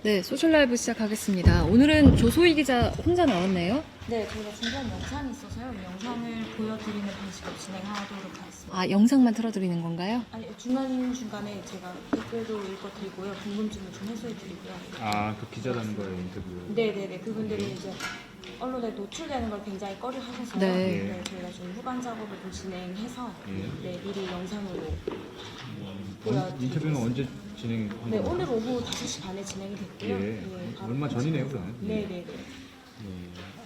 네, 소셜라이브 시작하겠습니다. 오늘은 조소희 기자 혼자 나왔네요. 네, 저희가 준비한 영상이 있어서요. 영상을 보여드리는 방식으로 진행하도록 하겠습니다. 아, 영상만 틀어드리는 건가요? 아니, 중간중간에 제가 댓글도 읽어드리고요. 궁금증을 좀 해소해드리고요. 아, 그 기자단과의 인터뷰. 네네네. 그분들이 이제 언론에 노출되는 걸 굉장히 꺼려하셔서요. 네. 네, 저희가 좀 후반 작업을 좀 진행해서 네, 미리 영상으로 인터뷰는 언제 진행한 네, 건가요? 오늘 오후 5시 반에 진행이 됐고요. 예. 네, 바로 얼마 전이네요, 그러면. 네네네.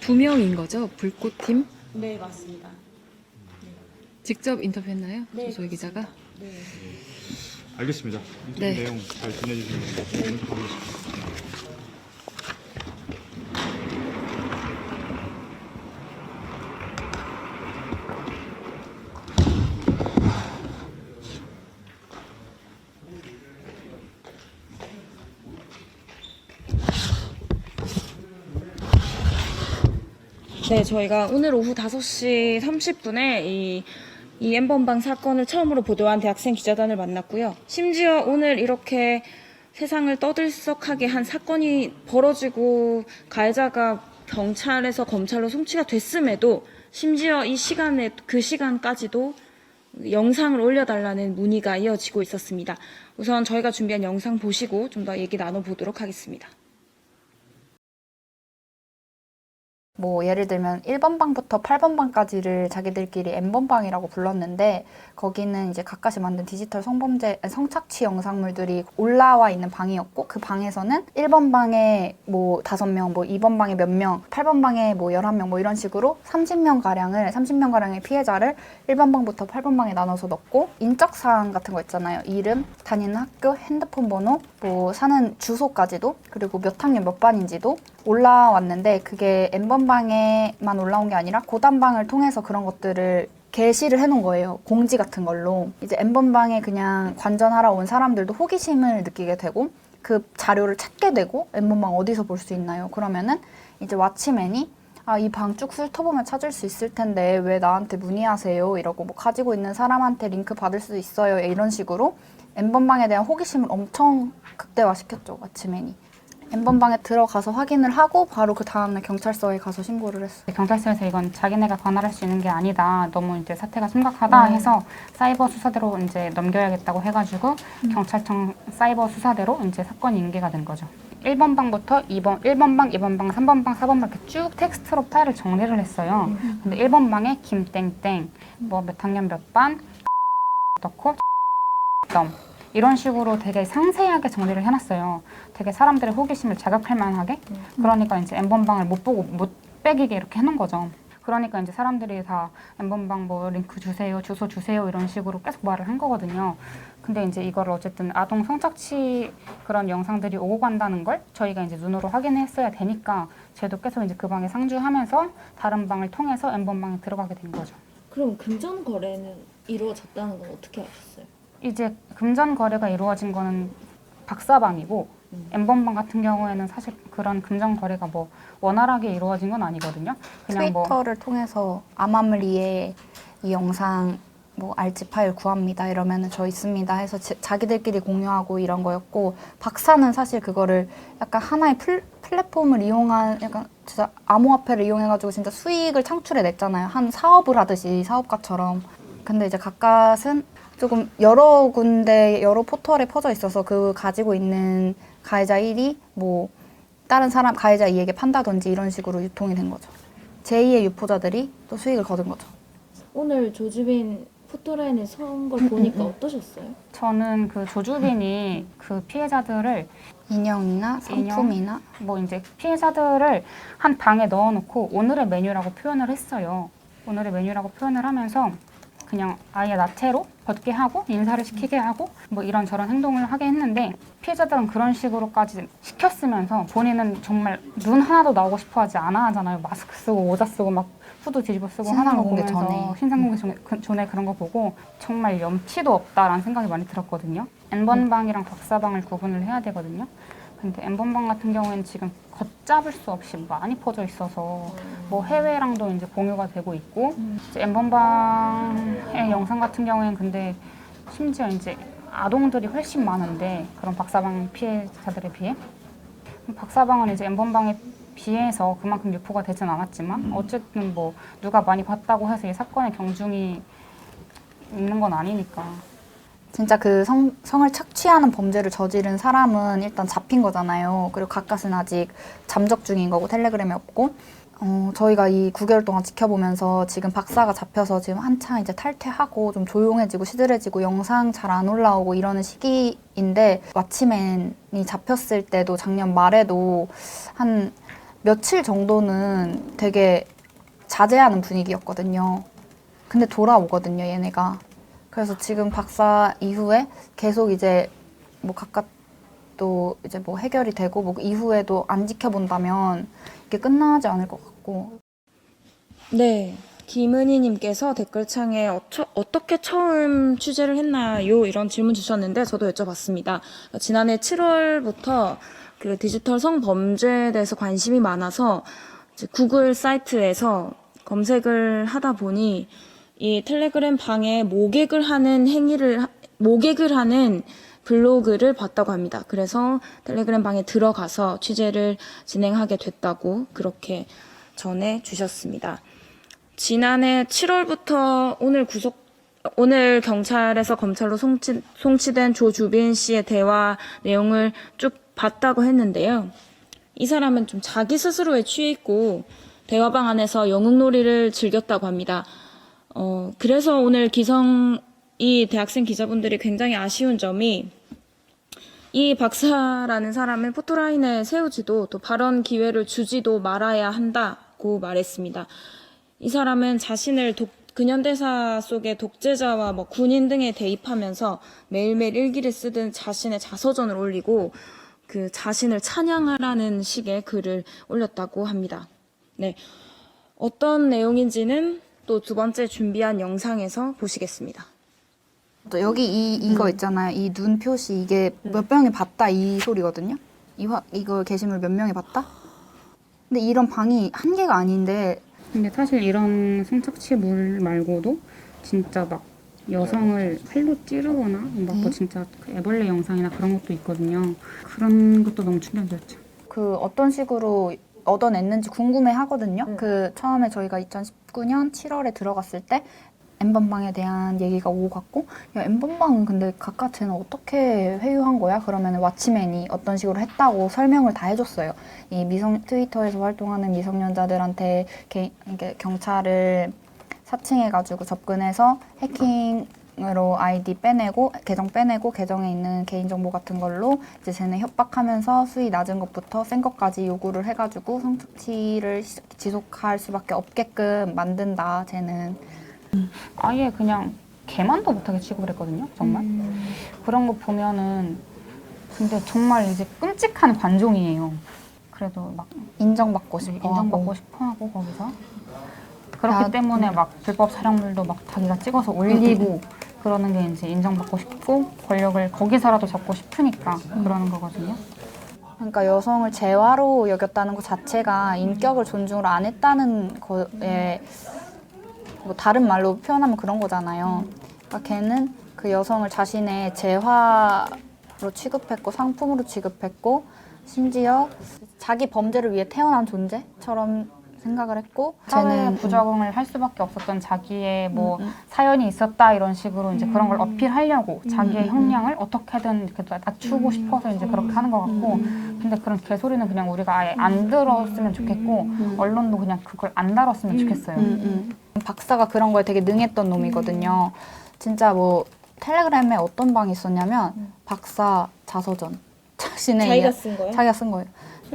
두 명인 거죠? 불꽃팀? 네, 맞습니다. 직접 인터뷰했나요? 네, 조소희 기자가? 네. 알겠습니다. 인터뷰 네. 내용 잘 전해주시면 감사하겠습니다. 네, 저희가 오늘 오후 5시 30분에 이 N번방 사건을 처음으로 보도한 대학생 기자단을 만났고요. 심지어 오늘 이렇게 세상을 떠들썩하게 한 사건이 벌어지고 가해자가 경찰에서 검찰로 송치가 됐음에도 심지어 이 시간에 그 시간까지도 영상을 올려달라는 문의가 이어지고 있었습니다. 우선 저희가 준비한 영상 보시고 좀 더 얘기 나눠보도록 하겠습니다. 뭐 예를 들면 1번 방부터 8번 방까지를 자기들끼리 N번 방이라고 불렀는데 거기는 이제 각각이 만든 디지털 성범죄, 성착취 영상물들이 올라와 있는 방이었고 그 방에서는 1번 방에 뭐 5명, 뭐 2번 방에 몇 명, 8번 방에 뭐 11명 뭐 이런 식으로 30명가량의 피해자를 1번 방부터 8번 방에 나눠서 넣고 인적사항 같은 거 있잖아요. 이름, 다니는 학교, 핸드폰 번호, 뭐 사는 주소까지도 그리고 몇 학년 몇 반인지도 올라왔는데 그게 N번방에만 올라온 게 아니라 고단방을 통해서 그런 것들을 게시를 해놓은 거예요. 공지 같은 걸로. 이제 N번방에 그냥 관전하러 온 사람들도 호기심을 느끼게 되고 그 자료를 찾게 되고 N번방 어디서 볼 수 있나요? 그러면은 이제 왓치맨이 아, 이 방 쭉 훑어보면 찾을 수 있을 텐데 왜 나한테 문의하세요? 이러고 뭐 가지고 있는 사람한테 링크 받을 수 있어요. 이런 식으로 N번방에 대한 호기심을 엄청 극대화시켰죠. 왓치맨이. N번방에 들어가서 확인을 하고 바로 그 다음날 경찰서에 가서 신고를 했어요. 경찰서에서 이건 자기네가 관할할 수 있는 게 아니다. 너무 이제 사태가 심각하다 해서 사이버 수사대로 이제 넘겨야겠다고 해가지고 경찰청 사이버 수사대로 이제 사건이 인계가 된 거죠. 1번 방부터 1번 방, 2번 방, 3번 방, 4번 방 이렇게 쭉 텍스트로 파일을 정리를 했어요. 근데 1번 방에 김땡땡, 뭐 몇 학년 몇 반 넣고 점 이런 식으로 되게 상세하게 정리를 해놨어요. 되게 사람들의 호기심을 자극할 만하게. 그러니까 이제 N번방을 못 보고 못 빼기게 이렇게 해놓은 거죠. 그러니까 이제 사람들이 다 N번방 뭐 링크 주세요, 주소 주세요 이런 식으로 계속 말을 한 거거든요. 근데 이제 이거를 어쨌든 아동 성착취 그런 영상들이 오고 간다는 걸 저희가 이제 눈으로 확인했어야 되니까 저도 계속 이제 그 방에 상주하면서 다른 방을 통해서 N번방에 들어가게 된 거죠. 그럼 금전 거래는 이루어졌다는 건 어떻게 아셨어요? 이제 금전 거래가 이루어진 거는 박사방이고 N번방 같은 경우에는 사실 그런 금전 거래가 뭐 원활하게 이루어진 건 아니거든요. 그냥 트위터를 통해서 암암리에 이 영상 뭐 알지 파일 구합니다 이러면은 저 있습니다 해서 자기들끼리 공유하고 이런 거였고 박사는 사실 그거를 약간 하나의 플랫폼을 이용한 약간 진짜 암호화폐를 이용해가지고 진짜 수익을 창출해냈잖아요. 한 사업을 하듯이 사업가처럼. 근데 이제 각각은 조금 여러 군데 여러 포털에 퍼져 있어서 그 가지고 있는 가해자 1이 뭐 다른 사람 가해자 2에게 판다든지 이런 식으로 유통이 된 거죠. 제2의 유포자들이 또 수익을 거둔 거죠. 오늘 조주빈 포토라인에 선 걸 보니까 어떠셨어요? 저는 그 조주빈이 그 피해자들을 인형이나 상품이나 뭐 이제 피해자들을 한 방에 넣어놓고 오늘의 메뉴라고 표현을 했어요. 오늘의 메뉴라고 표현을 하면서 그냥 아예 나체로 벗게 하고 인사를 시키게 하고 뭐 이런저런 행동을 하게 했는데 피해자들은 그런 식으로까지 시켰으면서 본인은 정말 눈 하나도 나오고 싶어 하지 않아 하잖아요. 마스크 쓰고 모자 쓰고 막 후드 뒤집어 쓰고 하는 거 신상공개 보면서 전에. 신상공개 전에 그런 거 보고 정말 염치도 없다라는 생각이 많이 들었거든요. N번방이랑 박사방을 구분을 해야 되거든요. 근데 N번방 같은 경우에는 지금 걷잡을 수 없이 많이 퍼져 있어서 뭐 해외랑도 이제 공유가 되고 있고 이제 N번방의 영상 같은 경우에는 근데 심지어 이제 아동들이 훨씬 많은데 그런 박사방 피해자들에 비해 박사방은 이제 N번방에 비해서 그만큼 유포가 되진 않았지만 어쨌든 뭐 누가 많이 봤다고 해서 이 사건의 경중이 있는 건 아니니까. 진짜 그 성을 착취하는 범죄를 저지른 사람은 일단 잡힌 거잖아요. 그리고 가까스는 아직 잠적 중인 거고 텔레그램에 없고 저희가 이 9개월 동안 지켜보면서 지금 박사가 잡혀서 지금 한창 이제 탈퇴하고 좀 조용해지고 시들해지고 영상 잘 안 올라오고 이러는 시기인데 왓치맨이 잡혔을 때도 작년 말에도 한 며칠 정도는 되게 자제하는 분위기였거든요. 근데 돌아오거든요, 얘네가. 그래서 지금 박사 이후에 계속 이제 뭐 각각 또 이제 뭐 해결이 되고 뭐 이후에도 안 지켜본다면 이게 끝나지 않을 것 같고. 네. 김은희님께서 댓글창에 어떻게 처음 취재를 했나요? 이런 질문 주셨는데 저도 여쭤봤습니다. 지난해 7월부터 그 디지털 성범죄에 대해서 관심이 많아서 이제 구글 사이트에서 검색을 하다 보니 이 텔레그램 방에 모객을 하는 블로그를 봤다고 합니다. 그래서 텔레그램 방에 들어가서 취재를 진행하게 됐다고 그렇게 전해 주셨습니다. 지난해 7월부터 오늘 경찰에서 검찰로 송치된 조주빈 씨의 대화 내용을 쭉 봤다고 했는데요. 이 사람은 좀 자기 스스로에 취해 있고 대화방 안에서 영웅놀이를 즐겼다고 합니다. 그래서 오늘 이 대학생 기자분들이 굉장히 아쉬운 점이 이 박사라는 사람을 포토라인에 세우지도 또 발언 기회를 주지도 말아야 한다고 말했습니다. 이 사람은 자신을 근현대사 속의 독재자와 뭐 군인 등에 대입하면서 매일매일 일기를 쓰던 자신의 자서전을 올리고 그 자신을 찬양하라는 식의 글을 올렸다고 합니다. 네, 어떤 내용인지는 또 두 번째 준비한 영상에서 보시겠습니다. 또 여기 이거 있잖아요. 이 눈 표시 이게 몇 명이 봤다 이 소리거든요. 이거 게시물 몇 명이 봤다? 근데 이런 방이 한 개가 아닌데 근데 사실 이런 성착취물 말고도 진짜 막 여성을 칼로 찌르거나 막 뭐 진짜 애벌레 영상이나 그런 것도 있거든요. 그런 것도 너무 충격이었죠. 그 어떤 식으로 얻어냈는지 궁금해 하거든요. 그 처음에 저희가 2019년 7월에 들어갔을 때 N번방에 대한 얘기가 오고 갔고 야 N번방은 근데 각각 쟤는 어떻게 회유한 거야? 그러면 왓치맨이 어떤 식으로 했다고 설명을 다 해줬어요. 이 트위터에서 활동하는 미성년자들한테 경찰을 사칭해가지고 접근해서 해킹으로 아이디 빼내고 계정 빼내고 계정에 있는 개인정보 같은 걸로 이제 쟤네 협박하면서 수위 낮은 것부터 센 것까지 요구를 해가지고 성착취를 지속할 수밖에 없게끔 만든다 쟤는. 아예 그냥 개만도 못하게 취급을 했거든요. 정말. 그런 거 보면은 근데 정말 이제 끔찍한 관종이에요. 그래도 막 인정받고 싶어 인정받고 싶어 하고 거기서 그렇기 때문에 막 불법 촬영물도 막 자기가 찍어서 올리고 그러는 게 이제 인정받고 싶고 권력을 거기서라도 잡고 싶으니까 그러는 거거든요. 그러니까 여성을 재화로 여겼다는 것 자체가 인격을 존중을 안 했다는 거에 뭐 다른 말로 표현하면 그런 거잖아요. 그러니까 걔는 그 여성을 자신의 재화로 취급했고 상품으로 취급했고 심지어 자기 범죄를 위해 태어난 존재처럼 생각을 했고 사회 쟤는 부적응을 할 수밖에 없었던 자기의 뭐 사연이 있었다 이런 식으로 이제 그런 걸 어필하려고 자기의 형량을 어떻게든 이렇게 낮추고 싶어서 이제 그렇게 하는 것 같고 근데 그런 개소리는 그냥 우리가 아예 안 들었으면 좋겠고 언론도 그냥 그걸 안 다뤘으면 좋겠어요. 박사가 그런 거에 되게 능했던 놈이거든요. 진짜 뭐 텔레그램에 어떤 방이 있었냐면 박사 자서전 자기가 쓴 거예요? 자기가 쓴 거예요.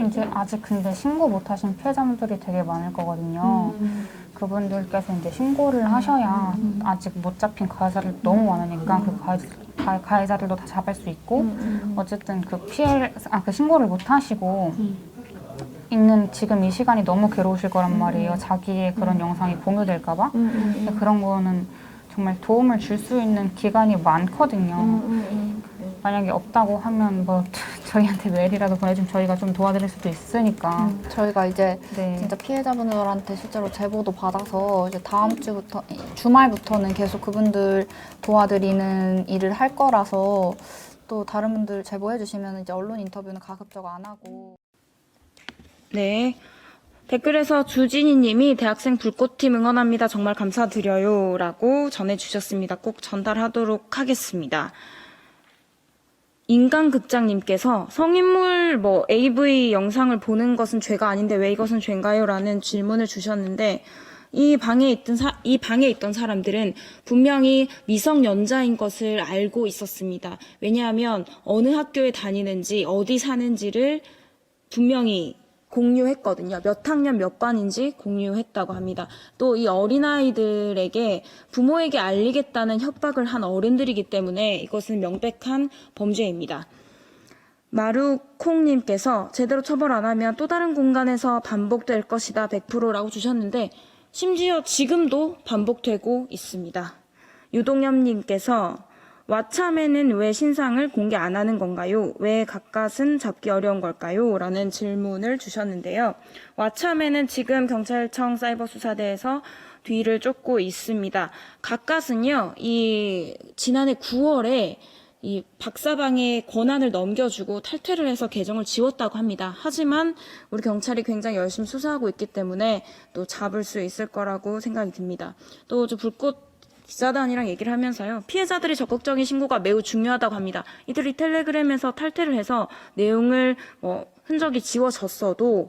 이제 아직 근데 신고 못하신 피해자분들이 되게 많을 거거든요. 그분들께서 이제 신고를 하셔야 아직 못 잡힌 가해자들 너무 많으니까 그 가해자들도 다 잡을 수 있고 어쨌든 그 신고를 못 하시고 있는 지금 이 시간이 너무 괴로우실 거란 말이에요. 자기의 그런 영상이 공유될까봐. 그런 거는 정말 도움을 줄 수 있는 기관이 많거든요. 만약에 없다고 하면 뭐 저희한테 메일이라도 보내주면 저희가 좀 도와드릴 수도 있으니까. 저희가 이제 네. 진짜 피해자분들한테 실제로 제보도 받아서 이제 다음 주부터 주말부터는 계속 그분들 도와드리는 일을 할 거라서 또 다른 분들 제보해 주시면 이제 언론 인터뷰는 가급적 안 하고. 네. 댓글에서 주진희 님이 대학생 불꽃팀 응원합니다. 정말 감사드려요. 라고 전해주셨습니다. 꼭 전달하도록 하겠습니다. 인간극장님께서 성인물 AV 영상을 보는 것은 죄가 아닌데 왜 이것은 죄인가요? 라는 질문을 주셨는데 이 방에 있던 사람들은 분명히 미성년자인 것을 알고 있었습니다. 왜냐하면 어느 학교에 다니는지 어디 사는지를 분명히 공유했거든요. 몇 학년 몇 반인지 공유했다고 합니다. 또 이 어린아이들에게 부모에게 알리겠다는 협박을 한 어른들이기 때문에 이것은 명백한 범죄입니다. 마루콩님께서 제대로 처벌 안 하면 또 다른 공간에서 반복될 것이다 100%라고 주셨는데 심지어 지금도 반복되고 있습니다. 유동엽님께서 와참에는 왜 신상을 공개 안 하는 건가요? 왜 가까스는 잡기 어려운 걸까요? 라는 질문을 주셨는데요. 와참에는 지금 경찰청 사이버수사대에서 뒤를 쫓고 있습니다. 가까스는요, 지난해 9월에 이 박사방에 권한을 넘겨주고 탈퇴를 해서 계정을 지웠다고 합니다. 하지만 우리 경찰이 굉장히 열심히 수사하고 있기 때문에 또 잡을 수 있을 거라고 생각이 듭니다. 또 불꽃 기자단이랑 얘기를 하면서요. 피해자들의 적극적인 신고가 매우 중요하다고 합니다. 이들이 텔레그램에서 탈퇴를 해서 내용을 흔적이 지워졌어도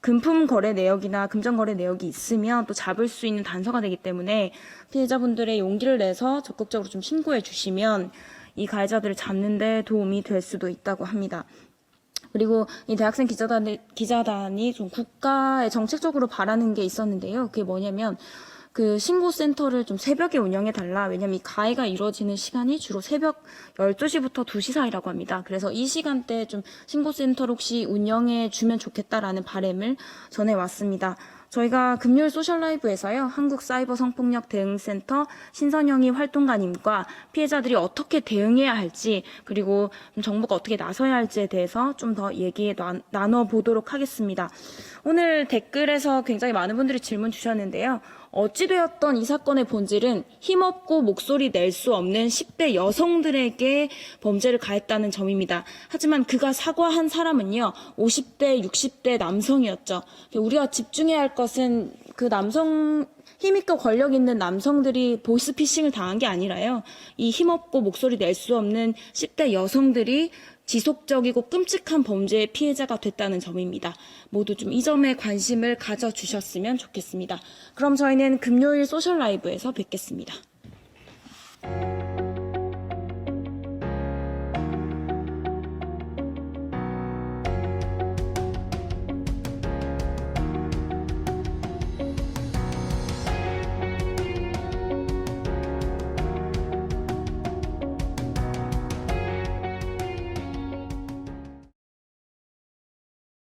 금품 거래 내역이나 금전 거래 내역이 있으면 또 잡을 수 있는 단서가 되기 때문에 피해자분들의 용기를 내서 적극적으로 좀 신고해 주시면 이 가해자들을 잡는 데 도움이 될 수도 있다고 합니다. 그리고 이 대학생 기자단이 좀 국가에 정책적으로 바라는 게 있었는데요. 그게 뭐냐면 그 신고센터를 좀 새벽에 운영해달라. 왜냐면 이 가해가 이루어지는 시간이 주로 새벽 12시부터 2시 사이라고 합니다. 그래서 이 시간대에 좀 신고센터를 혹시 운영해주면 좋겠다라는 바람을 전해왔습니다. 저희가 금요일 소셜라이브에서요. 한국사이버성폭력대응센터 신선영희 활동가님과 피해자들이 어떻게 대응해야 할지 그리고 정부가 어떻게 나서야 할지에 대해서 좀 더 얘기 나눠보도록 하겠습니다. 오늘 댓글에서 굉장히 많은 분들이 질문 주셨는데요. 어찌되었던 이 사건의 본질은 힘없고 목소리 낼 수 없는 10대 여성들에게 범죄를 가했다는 점입니다. 하지만 그가 사과한 사람은요. 50대, 60대 남성이었죠. 우리가 집중해야 할 것은 그 힘있고 권력 있는 남성들이 보이스피싱을 당한 게 아니라요. 이 힘없고 목소리 낼 수 없는 10대 여성들이 지속적이고 끔찍한 범죄의 피해자가 됐다는 점입니다. 모두 좀 이 점에 관심을 가져주셨으면 좋겠습니다. 그럼 저희는 금요일 소셜라이브에서 뵙겠습니다.